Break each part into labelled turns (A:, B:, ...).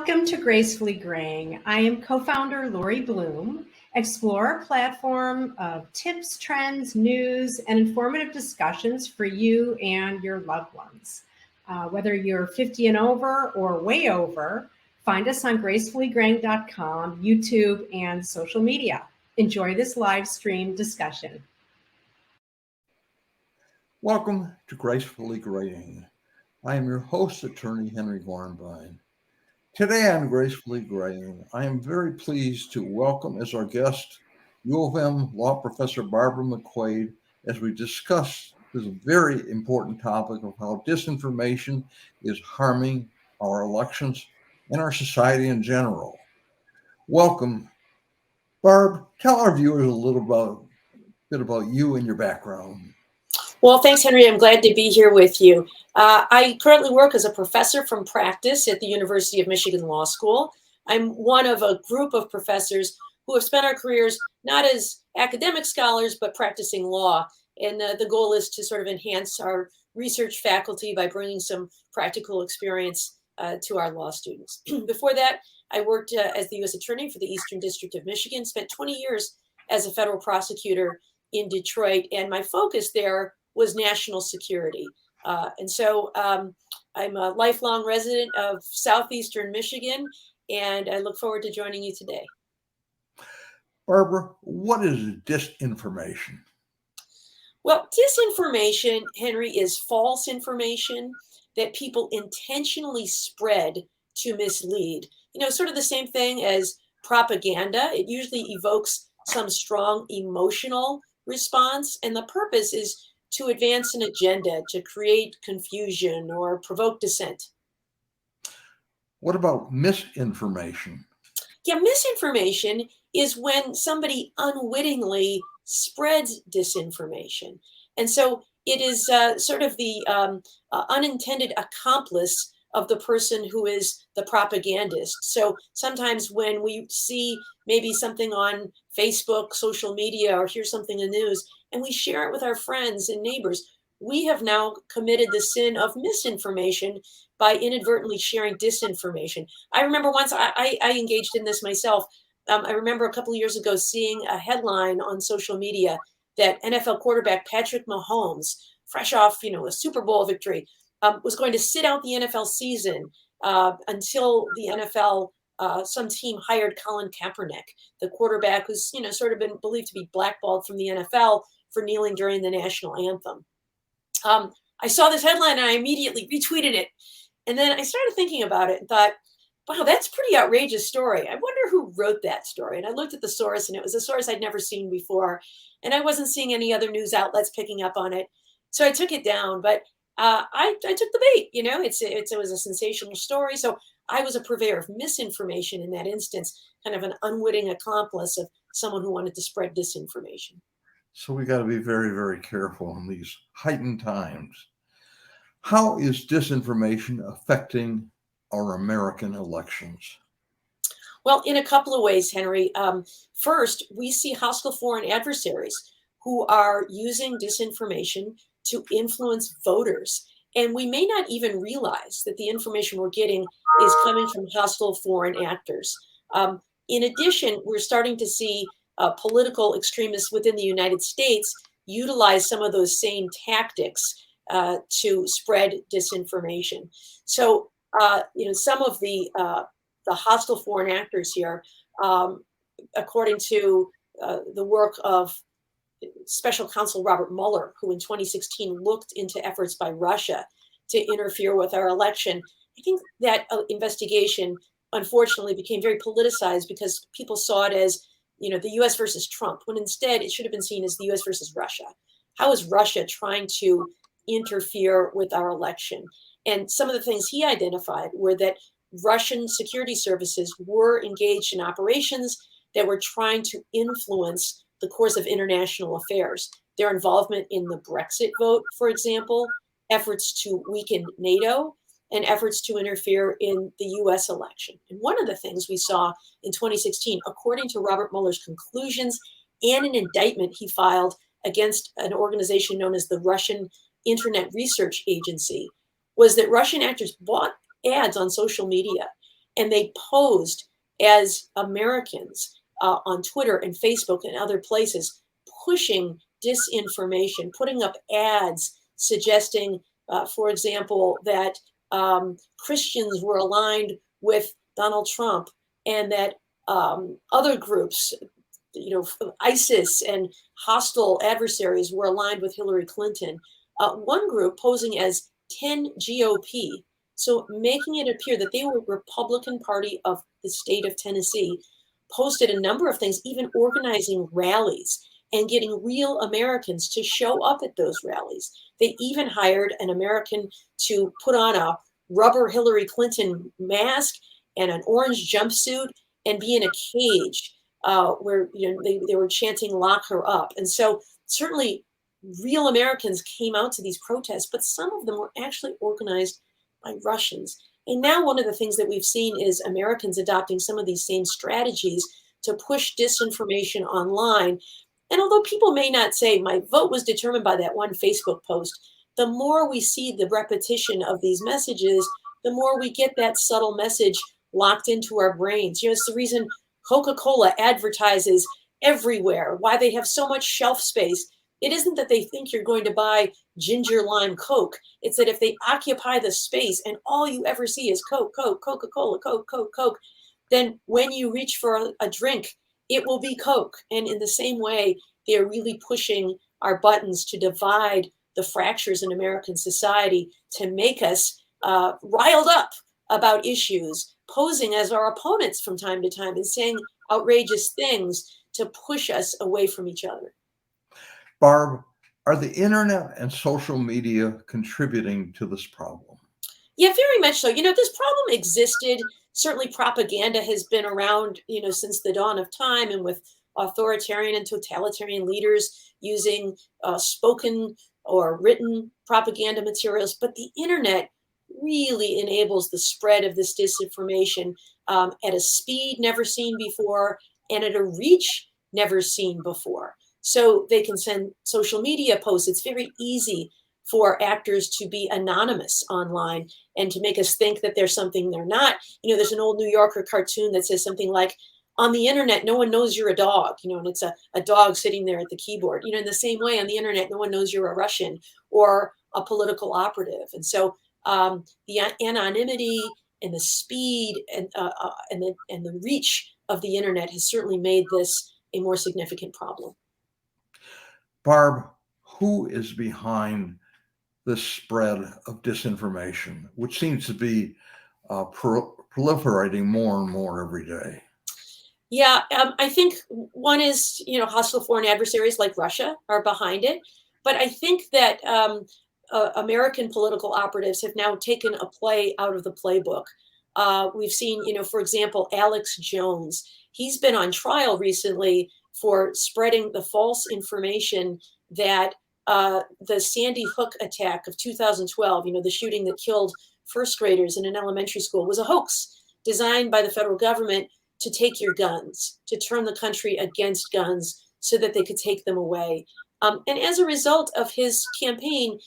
A: Welcome to Gracefully Graying. I am co-founder Lori Bloom. Explore a platform of tips, trends, news, and informative discussions for you and your loved ones. Whether you're 50 and over or way over, find us on gracefullygraying.com, YouTube, and social media. Enjoy this live stream discussion.
B: Welcome to Gracefully Graying. I am your host, Attorney Henry Gornbein. Today on Gracefully Graying, I am very pleased to welcome as our guest U of M law professor Barbara McQuade as we discuss this very important topic of how disinformation is harming our elections and our society in general. Welcome. Barb, tell our viewers a bit about you and your background.
C: Well, thanks, Henry. I'm glad to be here with you. I currently work as a professor from practice at the University of Michigan Law School. I'm one of a group of professors who have spent our careers not as academic scholars, but practicing law. And the goal is to sort of enhance our research faculty by bringing some practical experience to our law students. Before that, I worked as the U.S. Attorney for the Eastern District of Michigan, spent 20 years as a federal prosecutor in Detroit, and my focus there was national security. And so I'm a lifelong resident of southeastern Michigan, and I look forward to joining you today.
B: Barbara, what is disinformation?
C: Well, disinformation, Henry, is false information that people intentionally spread to mislead. You know, sort of the same thing as propaganda. It usually evokes some strong emotional response, and the purpose is to advance an agenda, to create confusion or provoke dissent.
B: What about misinformation?
C: Yeah, misinformation is when somebody unwittingly spreads disinformation. And so it is sort of the unintended accomplice of the person who is the propagandist. So sometimes when we see maybe something on Facebook, social media, or hear something in the news, and we share it with our friends and neighbors, we have now committed the sin of misinformation by inadvertently sharing disinformation. I remember once I engaged in this myself. I remember a couple of years ago seeing a headline on social media that NFL quarterback Patrick Mahomes, fresh off a Super Bowl victory, was going to sit out the NFL season until the NFL, some team hired Colin Kaepernick, the quarterback who's sort of been believed to be blackballed from the NFL for kneeling during the national anthem. I saw this headline and I immediately retweeted it. And then I started thinking about it and thought, wow, that's a pretty outrageous story. I wonder who wrote that story. And I looked at the source, and it was a source I'd never seen before. And I wasn't seeing any other news outlets picking up on it. So I took it down. But I took the bait. It was a sensational story. So I was a purveyor of misinformation in that instance, kind of an unwitting accomplice of someone who wanted to spread disinformation.
B: So we got to be very, very careful in these heightened times. How is disinformation affecting our American elections?
C: Well, in a couple of ways, Henry. First, we see hostile foreign adversaries who are using disinformation to influence voters. And we may not even realize that the information we're getting is coming from hostile foreign actors. In addition, we're starting to see political extremists within the United States utilize some of those same tactics to spread disinformation. So, some of the hostile foreign actors here, according to the work of Special Counsel Robert Mueller, who in 2016 looked into efforts by Russia to interfere with our election, I think that investigation unfortunately became very politicized because people saw it as the U.S. versus Trump, when instead it should have been seen as the U.S. versus Russia. How is Russia trying to interfere with our election? And some of the things he identified were that Russian security services were engaged in operations that were trying to influence the course of international affairs. Their involvement in the Brexit vote, for example, efforts to weaken NATO, and efforts to interfere in the U.S. election. And one of the things we saw in 2016, according to Robert Mueller's conclusions and an indictment he filed against an organization known as the Russian Internet Research Agency, was that Russian actors bought ads on social media and they posed as Americans on Twitter and Facebook and other places, pushing disinformation, putting up ads suggesting, for example, that Christians were aligned with Donald Trump, and that other groups, ISIS and hostile adversaries were aligned with Hillary Clinton. One group posing as 10 GOP, so making it appear that they were Republican Party of the state of Tennessee, posted a number of things, even organizing rallies and getting real Americans to show up at those rallies. They even hired an American to put on a rubber Hillary Clinton mask and an orange jumpsuit and be in a cage where they were chanting "Lock her up." And so certainly real Americans came out to these protests, but some of them were actually organized by Russians. And now one of the things that we've seen is Americans adopting some of these same strategies to push disinformation online. And although people may not say my vote was determined by that one Facebook post, the more we see the repetition of these messages, the more we get that subtle message locked into our brains. It's the reason Coca-Cola advertises everywhere, why they have so much shelf space. It isn't that they think you're going to buy ginger lime Coke. It's that if they occupy the space and all you ever see is Coke, Coke, Coca-Cola, Coke, Coke, Coke, then when you reach for a drink, it will be Coke. And in the same way, they're really pushing our buttons to divide the fractures in American society, to make us riled up about issues, posing as our opponents from time to time and saying outrageous things to push us away from each other.
B: Barb, are the internet and social media contributing to this problem?
C: Yeah, very much so. This problem existed. Certainly propaganda has been around, since the dawn of time, and with authoritarian and totalitarian leaders using spoken or written propaganda materials. But the internet really enables the spread of this disinformation at a speed never seen before and at a reach never seen before. So they can send social media posts. It's very easy for actors to be anonymous online and to make us think that they're something they're not. There's an old New Yorker cartoon that says something like, on the internet, no one knows you're a dog, and it's a dog sitting there at the keyboard. In the same way, on the internet, no one knows you're a Russian or a political operative. And so the anonymity and the speed and the reach of the internet has certainly made this a more significant problem.
B: Barb, who is behind this spread of disinformation, which seems to be proliferating more and more every day?
C: Yeah, I think one is, hostile foreign adversaries like Russia are behind it. But I think that American political operatives have now taken a play out of the playbook. We've seen, for example, Alex Jones. He's been on trial recently for spreading the false information that the Sandy Hook attack of 2012, the shooting that killed first graders in an elementary school, was a hoax designed by the federal government to take your guns, to turn the country against guns so that they could take them away. And as a result of his campaign,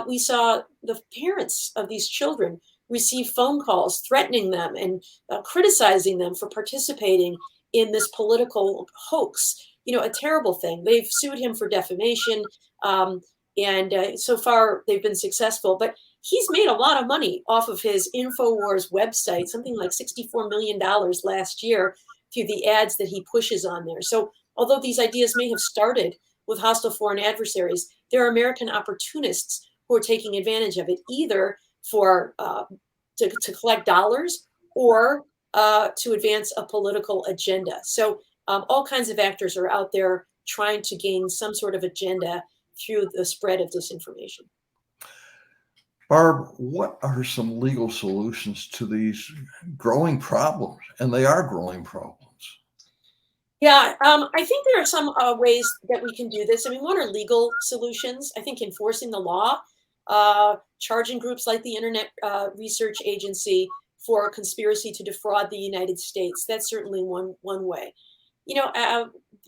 C: we saw the parents of these children receive phone calls threatening them and criticizing them for participating in this political hoax. A terrible thing. They've sued him for defamation, and so far they've been successful. But he's made a lot of money off of his InfoWars website, something like $64 million last year through the ads that he pushes on there. So although these ideas may have started with hostile foreign adversaries, there are American opportunists who are taking advantage of it, either for to collect dollars or to advance a political agenda. So all kinds of actors are out there trying to gain some sort of agenda through the spread of disinformation.
B: Barb, what are some legal solutions to these growing problems? And they are growing problems.
C: Yeah, I think there are some ways that we can do this. One are legal solutions. I think enforcing the law, charging groups like the Internet Research Agency for conspiracy to defraud the United States. That's certainly one way.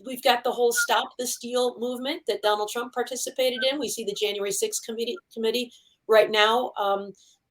C: We've got the whole Stop the Steal movement that Donald Trump participated in. We see the January 6th committee right now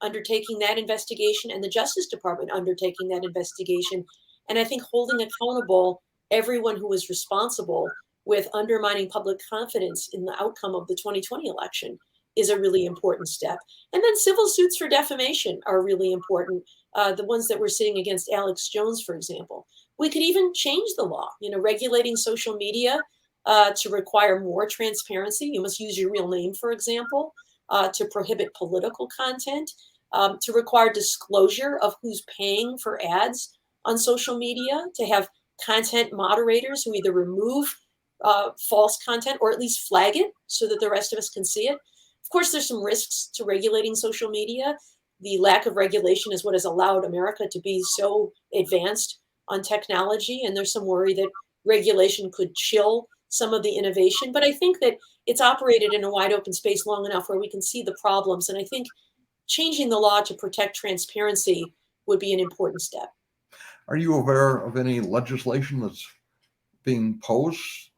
C: undertaking that investigation and the Justice Department undertaking that investigation. And I think holding accountable everyone who was responsible with undermining public confidence in the outcome of the 2020 election is a really important step. And then civil suits for defamation are really important. The ones that we're seeing against Alex Jones, for example. We could even change the law, regulating social media to require more transparency. You must use your real name, for example, to prohibit political content, to require disclosure of who's paying for ads on social media, to have content moderators who either remove false content or at least flag it so that the rest of us can see it. Of course, there's some risks to regulating social media. The lack of regulation is what has allowed America to be so advanced on technology, and there's some worry that regulation could chill some of the innovation. But I think that it's operated in a wide open space long enough where we can see the problems, and I think changing the law to protect transparency would be an important step.
B: Are you aware of any legislation that's being posed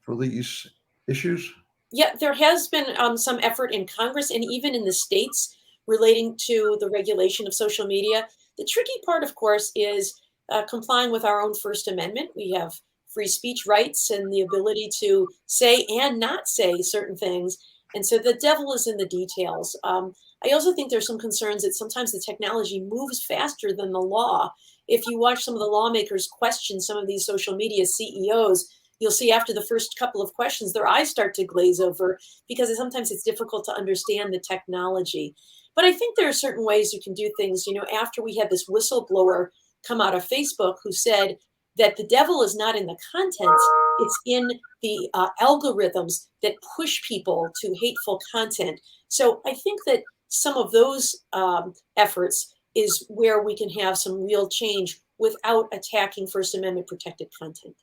B: for these issues?
C: Yeah, there has been some effort in Congress and even in the states relating to the regulation of social media. The tricky part, of course, is complying with our own First Amendment. We have free speech rights and the ability to say and not say certain things. And so the devil is in the details. I also think there's some concerns that sometimes the technology moves faster than the law. If you watch some of the lawmakers question some of these social media CEOs, you'll see after the first couple of questions, their eyes start to glaze over because sometimes it's difficult to understand the technology. But I think there are certain ways you can do things. After we had this whistleblower come out of Facebook who said that the devil is not in the contents, it's in the algorithms that push people to hateful content. So I think that some of those efforts is where we can have some real change without attacking First Amendment protected content.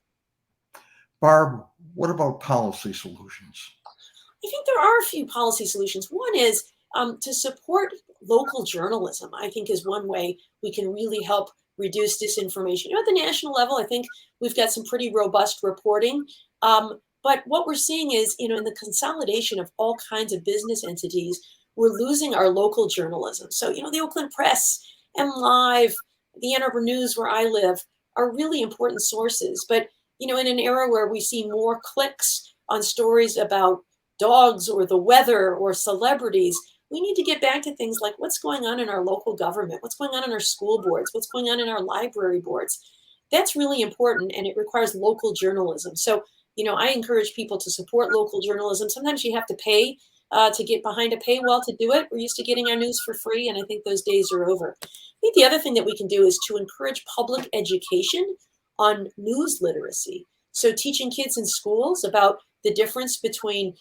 B: Barb, what about policy solutions?
C: I think there are a few policy solutions. One is to support local journalism, I think is one way we can really help reduce disinformation. At the national level, I think we've got some pretty robust reporting. But what we're seeing is, in the consolidation of all kinds of business entities, we're losing our local journalism. So, the Oakland Press, MLive, the Ann Arbor News, where I live, are really important sources. But, in an era where we see more clicks on stories about dogs or the weather or celebrities, we need to get back to things like what's going on in our local government, what's going on in our school boards, what's going on in our library boards. That's really important, and it requires local journalism. So, I encourage people to support local journalism. Sometimes you have to pay to get behind a paywall to do it. We're used to getting our news for free, and I think those days are over. I think the other thing that we can do is to encourage public education on news literacy. So teaching kids in schools about the difference between,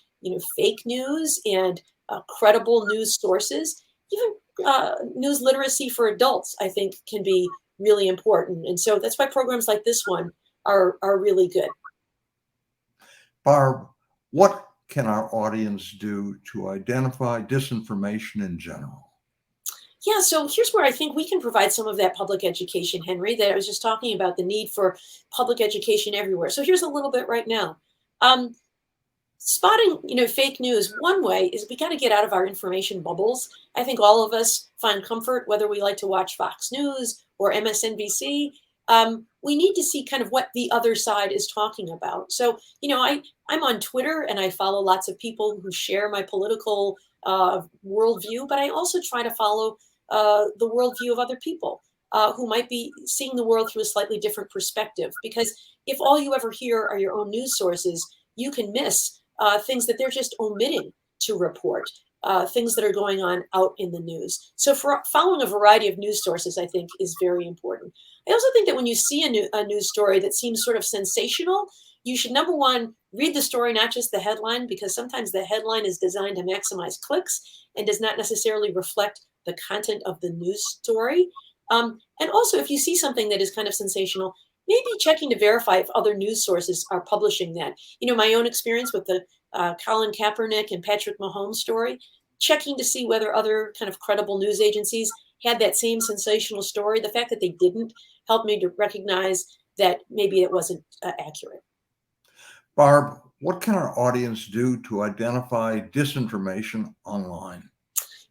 C: fake news and credible news sources. Even news literacy for adults, I think, can be really important. And so that's why programs like this one are really good.
B: Barb, what can our audience do to identify disinformation in general?
C: Yeah, so here's where I think we can provide some of that public education, Henry, that I was just talking about, the need for public education everywhere. So here's a little bit right now. Spotting, fake news, one way is we got to get out of our information bubbles. I think all of us find comfort, whether we like to watch Fox News or MSNBC. We need to see kind of what the other side is talking about. So, I'm on Twitter and I follow lots of people who share my political worldview, but I also try to follow the worldview of other people who might be seeing the world through a slightly different perspective. Because if all you ever hear are your own news sources, you can miss things that they're just omitting to report, things that are going on out in the news. So for following a variety of news sources, I think is very important. I also think that when you see a news story that seems sort of sensational, you should, number one, read the story, not just the headline, because sometimes the headline is designed to maximize clicks and does not necessarily reflect the content of the news story. And also, if you see something that is kind of sensational, maybe checking to verify if other news sources are publishing that. My own experience with the Colin Kaepernick and Patrick Mahomes story, checking to see whether other kind of credible news agencies had that same sensational story. The fact that they didn't helped me to recognize that maybe it wasn't accurate.
B: Barb, what can our audience do to identify disinformation online?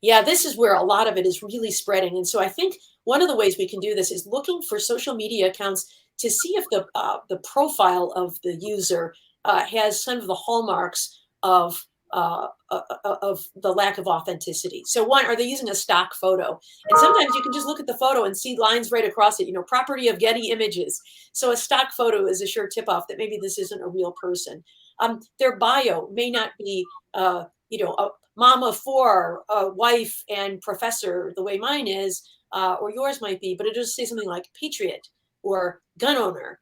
C: Yeah, this is where a lot of it is really spreading. And so I think one of the ways we can do this is looking for social media accounts to see if the profile of the user has some of the hallmarks of the lack of authenticity. So one, are they using a stock photo? And sometimes you can just look at the photo and see lines right across it, property of Getty Images. So a stock photo is a sure tip off that maybe this isn't a real person. Their bio may not be, a mom of four, a wife and professor, the way mine is, or yours might be, but it just say something like patriot or gun owner.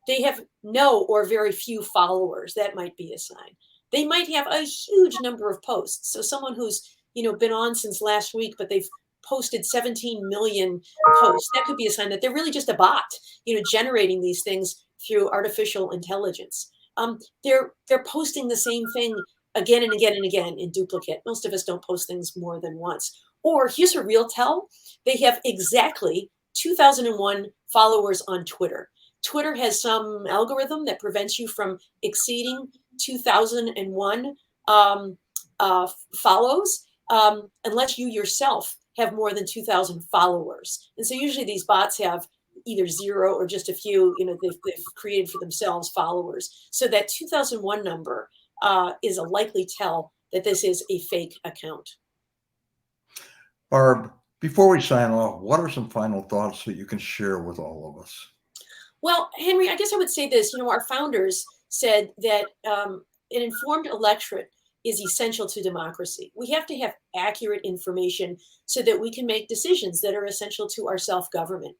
C: They have no or very few followers. That might be a sign. They might have a huge number of posts. So someone who's, been on since last week, but they've posted 17 million posts, that could be a sign that they're really just a bot, generating these things through artificial intelligence. They're posting the same thing again and again and again in duplicate. Most of us don't post things more than once. Or here's a real tell. They have exactly 2001 followers on Twitter. Twitter has some algorithm that prevents you from exceeding 2001 follows unless you yourself have more than 2,000 followers. And so usually these bots have either zero or just a few, they've created for themselves followers. So that 2001 number is a likely tell that this is a fake account.
B: Barb, before we sign off, what are some final thoughts that you can share with all of us?
C: Well, Henry, I guess I would say this, our founders said that an informed electorate is essential to democracy. We have to have accurate information so that we can make decisions that are essential to our self-government.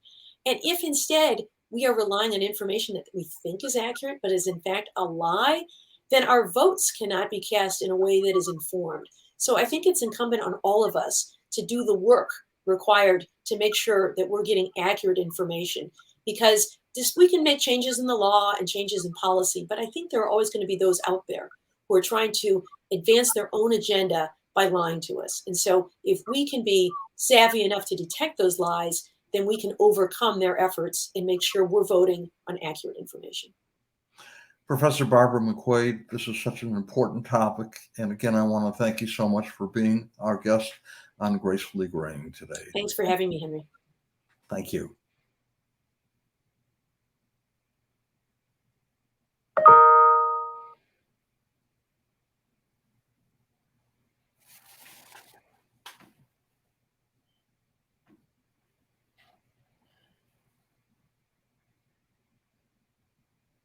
C: And if instead we are relying on information that we think is accurate, but is in fact a lie, then our votes cannot be cast in a way that is informed. So I think it's incumbent on all of us to do the work required to make sure that we're getting accurate information, because we can make changes in the law and changes in policy, but I think there are always going to be those out there who are trying to advance their own agenda by lying to us. And so if we can be savvy enough to detect those lies, then we can overcome their efforts and make sure we're voting on accurate information.
B: Professor Barbara McQuaid, this is such an important topic. And again, I want to thank you so much for being our guest on Gracefully Graying today.
C: Thanks for having me, Henry.
B: Thank you.